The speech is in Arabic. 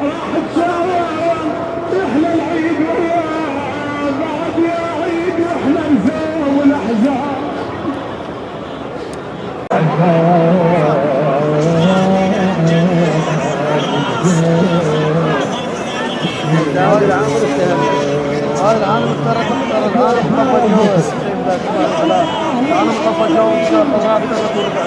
راح تساوم احنا العيد بعد يا عيد احنا الزوم والاحزان هذا العالم ترى العالم خفى جوز العالم خفى جوز الرابطة ورجعت